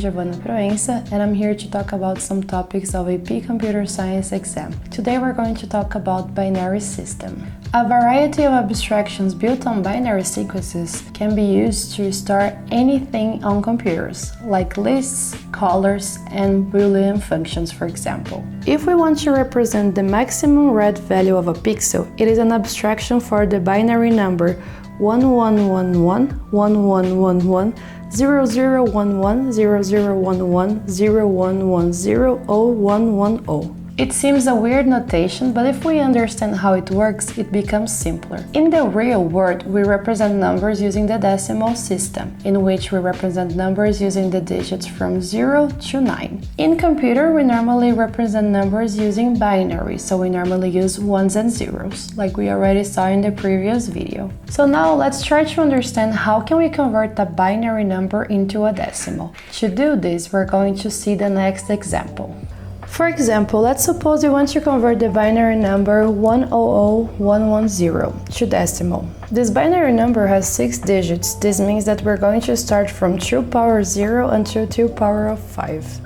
Giovanna Proença, and I'm here to talk about some topics of AP Computer Science exam. Today we're going to talk about binary system. A variety of abstractions built on binary sequences can be used to store anything on computers, like lists, colors, and Boolean functions, for example. If we want to represent the maximum read value of a pixel, it is an abstraction for the binary number 1111, 1111, 0011, 0011, 0110, 0110. It seems a weird notation, but if we understand how it works, it becomes simpler. In the real world, we represent numbers using the decimal system, in which we represent numbers using the digits from 0 to 9. In computer, we normally represent numbers using binary, so we normally use ones and zeros, like we already saw in the previous video. So now let's try to understand how can we convert a binary number into a decimal. To do this, we're going to see the next example. For example, let's suppose you want to convert the binary number 100110 to decimal. This binary number has 6 digits. This means that we're going to start from 2 power 0 until 2 power 5.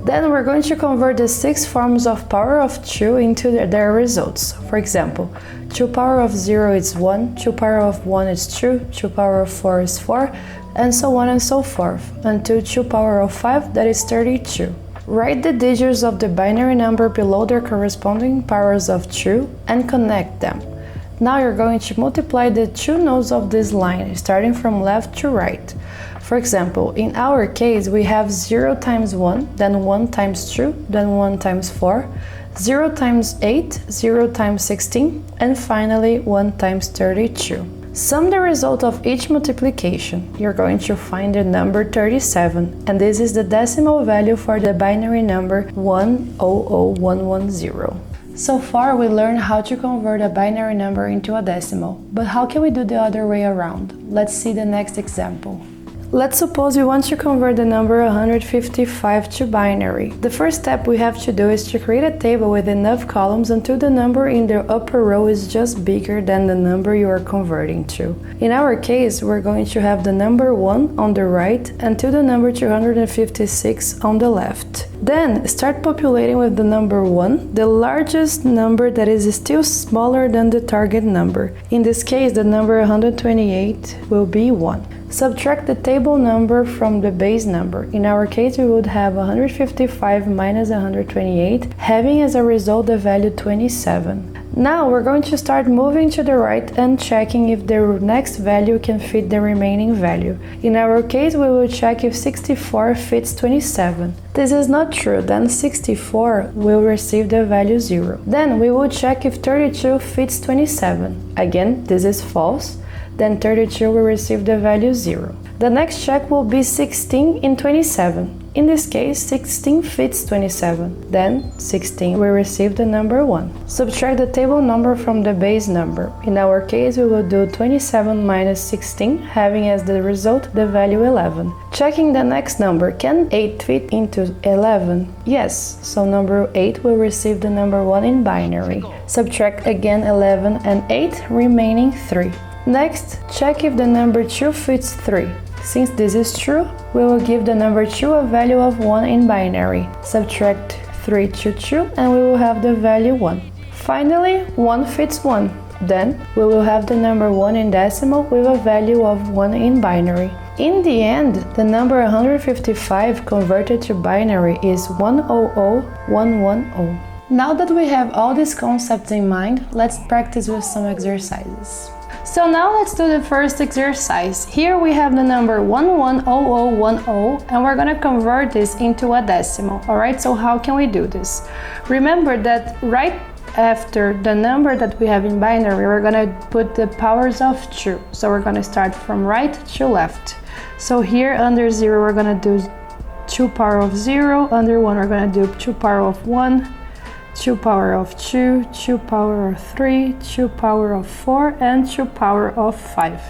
Then we're going to convert the 6 forms of power of 2 into their results. For example, 2 power of 0 is 1, 2 power of 1 is 2, 2 power of 4 is 4, and so on and so forth, until 2 power of 5, that is 32. Write the digits of the binary number below their corresponding powers of 2 and connect them. Now you're going to multiply the two nodes of this line, starting from left to right. For example, in our case, we have 0 times 1, then 1 times 2, then 1 times 4, 0 times 8, 0 times 16, and finally 1 times 32. Sum the result of each multiplication. You're going to find the number 37, and this is the decimal value for the binary number 100110. So far, we learned how to convert a binary number into a decimal, but how can we do the other way around? Let's see the next example. Let's suppose we want to convert the number 155 to binary. The first step we have to do is to create a table with enough columns until the number in the upper row is just bigger than the number you are converting to. In our case, we're going to have the number 1 on the right until the number 256 on the left. Then start populating with the number 1, the largest number that is still smaller than the target number. In this case, the number 128 will be 1. Subtract the table number from the base number. In our case, we would have 155 minus 128, having as a result the value 27. Now we're going to start moving to the right and checking if the next value can fit the remaining value. In our case, we will check if 64 fits 27. This is not true, then 64 will receive the value 0. Then we will check if 32 fits 27. Again, this is false. Then 32 will receive the value 0. The next check will be 16 in 27. In this case, 16 fits 27. Then 16 will receive the number 1. Subtract the table number from the base number. In our case, we will do 27 minus 16, having as the result the value 11. Checking the next number, can 8 fit into 11? Yes, so number 8 will receive the number 1 in binary. Subtract again 11 and 8, remaining 3. Next, check if the number 2 fits 3. Since this is true, we will give the number 2 a value of 1 in binary. Subtract 3 to 2 and we will have the value 1. Finally, 1 fits 1. Then, we will have the number 1 in decimal with a value of 1 in binary. In the end, the number 155 converted to binary is 100110. Now that we have all these concepts in mind, let's practice with some exercises. So now let's do the first exercise. Here we have the number 110010 and we're going to convert this into a decimal. Alright, so how can we do this? Remember that right after the number that we have in binary, we're going to put the powers of 2. So we're going to start from right to left. So here under 0 we're going to do 2 power of 0, under 1 we're going to do 2 power of 1, 2 power of 2, 2 power of 3, 2 power of 4, and 2 power of 5.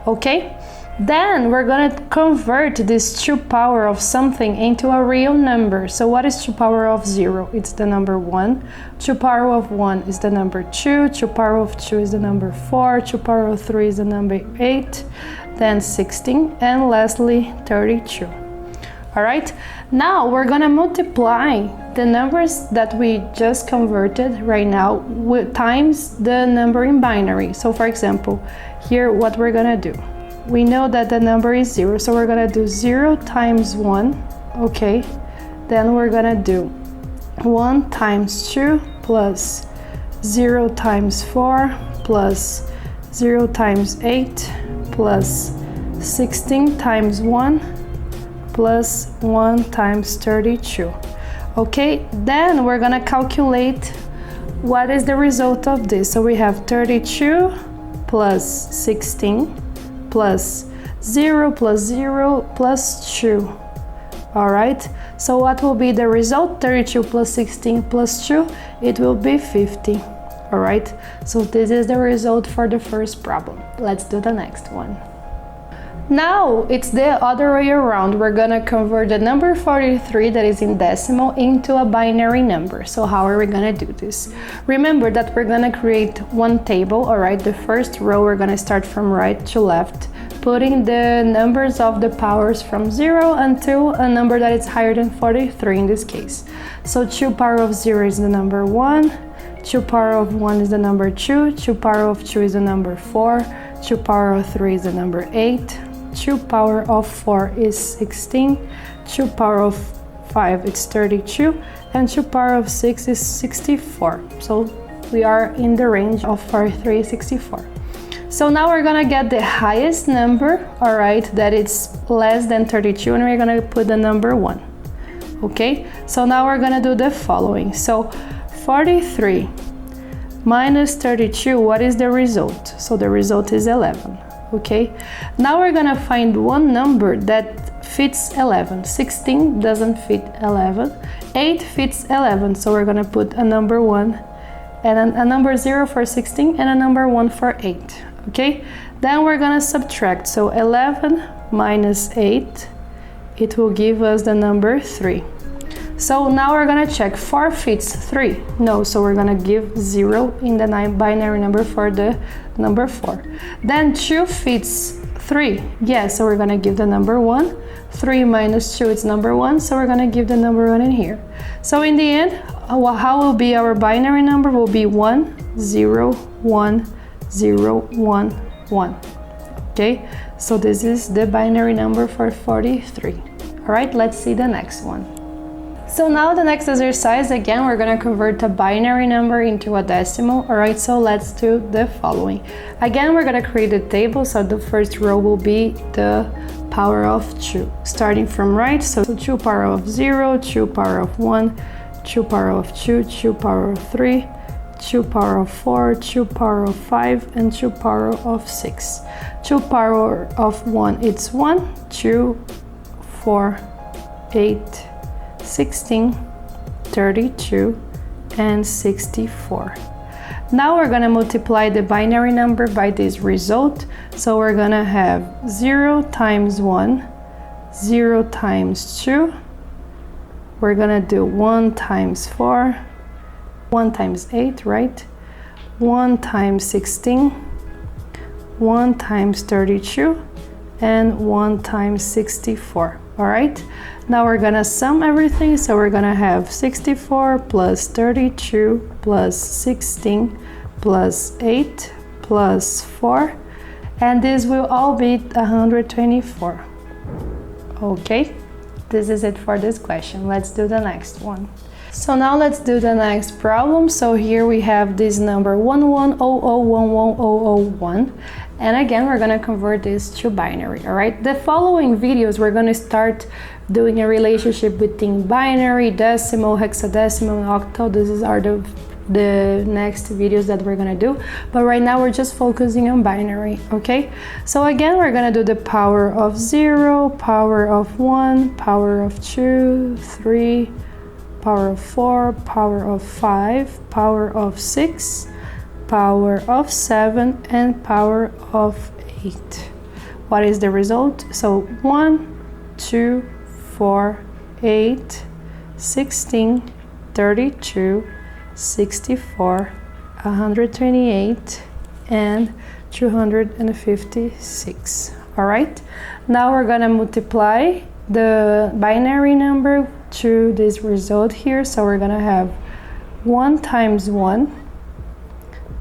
Okay? Then we're going to convert this 2 power of something into a real number. So what is 2 power of 0? It's the number 1. 2 power of 1 is the number 2. 2 power of 2 is the number 4. 2 power of 3 is the number 8. Then 16. And lastly, 32. All right, now we're gonna multiply the numbers that we just converted right now with times the number in binary. So for example, here what we're gonna do, we know that the number is 0, so we're gonna do 0 times 1, okay? Then we're gonna do 1 times 2 plus 0 times 4 plus 0 times 8 plus 16 times 1 plus 1 times 32. Okay, then we're gonna calculate what is the result of this. So we have 32 plus 16 plus 0 plus 0 plus 2. All right, so what will be the result? 32 plus 16 plus 2, it will be 50. All right, so this is the result for the first problem. Let's do the next one. Now it's the other way around. We're gonna convert the number 43 that is in decimal into a binary number. So how are we gonna do this? Remember that we're gonna create one table, all right? The first row, we're gonna start from right to left, putting the numbers of the powers from 0 until a number that is higher than 43 in this case. So 2 power of 0 is the number 1, 2 power of 1 is the number 2, 2 power of 2 is the number 4, 2 power of 3 is the number 8, 2 power of 4 is 16, 2 power of 5 is 32, and 2 power of 6 is 64. So we are in the range of 43, 64. So now we're gonna get the highest number, all right, that is less than 32, and we're gonna put the number 1. Okay, so now we're gonna do the following. So 43 minus 32, what is the result? So the result is 11. Okay, now we're gonna find one number that fits 11. 16 doesn't fit 11, 8 fits 11, so we're gonna put a number 1 and a number 0 for 16 and a number 1 for 8. Okay, then we're gonna subtract, so 11 minus 8, it will give us the number 3. So now we're gonna check, 4 fits 3, no, so we're gonna give 0 in the binary number for the number 4. Then 2 fits 3, yes, so we're gonna give the number 1. 3 minus 2 is number 1, so we're gonna give the number 1 in here. So in the end, how will be our binary number? Will be 1, 0, 1, 0, 1, 1. Okay, so this is the binary number for 43. All right, let's see the next one. So now the next exercise, again, we're gonna convert a binary number into a decimal. All right, so let's do the following. Again, we're gonna create a table, so the first row will be the power of 2. Starting from right, so 2 power of 0, 2 power of 1, 2 power of 2, 2 power of 3, 2 power of 4, 2 power of 5, and 2 power of 6. 2 power of 1, it's 1, 2, 4, 8, 16, 32, and 64. Now we're gonna multiply the binary number by this result. So we're gonna have 0 times 1, 0 times 2. We're gonna do 1 times 4, 1 times 8, right? 1 times 16, 1 times 32, and 1 times 64. All right, now we're gonna sum everything, so we're gonna have 64 plus 32 plus 16 plus 8 plus 4, and this will all be 124. Okay, this is it for this question. Let's do the next one. So now let's do the next problem. So here we have this number 1100110001, and again we're gonna convert this to binary. All right, the following videos we're gonna start doing a relationship between binary, decimal, hexadecimal, and octal. These are the next videos that we're gonna do, but right now we're just focusing on binary. Okay, so again we're gonna do the power of 0, power of 1, power of 2, 3, power of 4, power of 5, power of 6, power of 7, and power of 8. What is the result? So 1, 2, 4, 8, 16, 32, 64, 128, and 256. All right, now we're gonna multiply the binary number to this result here. So we're gonna have 1 times 1,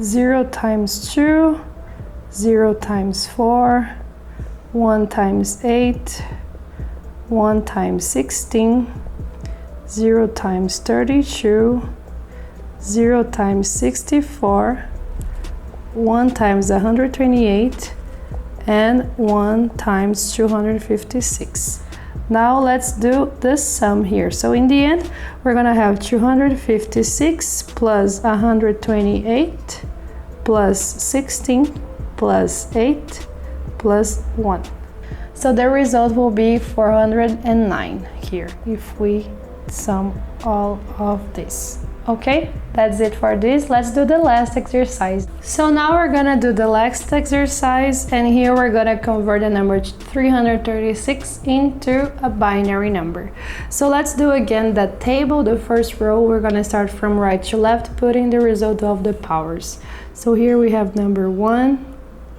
0 times 2, 0 times 4, 1 times 8, 1 times 16, 0 times 32, 0 times 64, 1 times 128, and 1 times 256. Now let's do the sum here. So in the end, we're gonna have 256 plus 128 plus 16 plus 8 plus 1. So the result will be 409 here if we sum all of this. Okay, that's it for this. Let's do the last exercise. So now we're gonna do the last exercise, and here we're gonna convert the number 336 into a binary number. So let's do again that table. The first row, we're gonna start from right to left, putting the result of the powers. So here we have number 1,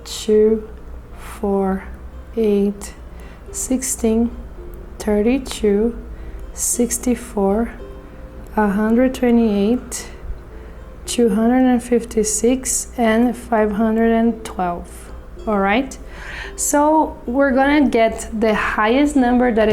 2, 4, 8, 16, 32, 64, 128, 256, and 512. All right, so we're gonna get the highest number that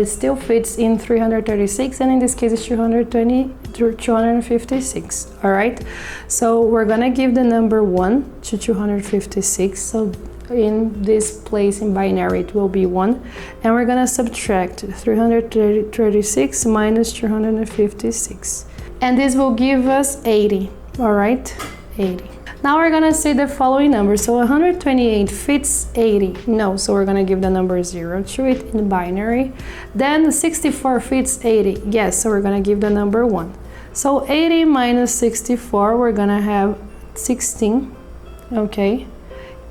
still fits in 336, and in this case it's 256. All right, so we're gonna give the number 1 to 256. So in this place in binary it will be 1, and we're gonna subtract 336 minus 256, and this will give us 80. All right, 80. Now we're gonna see the following number. So 128 fits 80. No, so we're gonna give the number 0 to it in binary. Then 64 fits 80. Yes, so we're gonna give the number 1. So 80 minus 64, we're gonna have 16. Okay,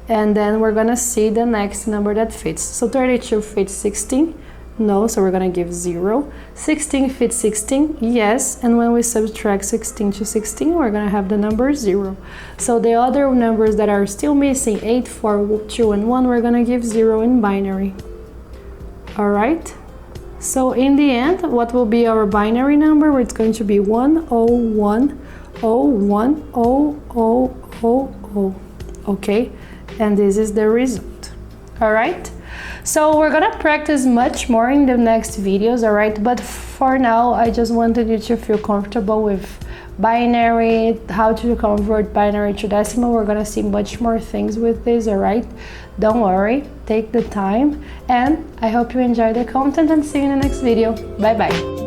and then we're gonna see the next number that fits. So 32 fits 16. No, so we're gonna give 0. 16 fits 16, yes, and when we subtract 16 to 16, we're gonna have the number 0. So the other numbers that are still missing, 8, 4, 2, and 1, we're gonna give 0 in binary. All right, so in the end, what will be our binary number? It's going to be 101010000. Okay, and this is the result. All right, so we're gonna practice much more in the next videos. All right, but for now I just wanted you to feel comfortable with binary, how to convert binary to decimal. We're gonna see much more things with this. All right, don't worry, take the time, and I hope you enjoy the content, and see you in the next video. Bye bye.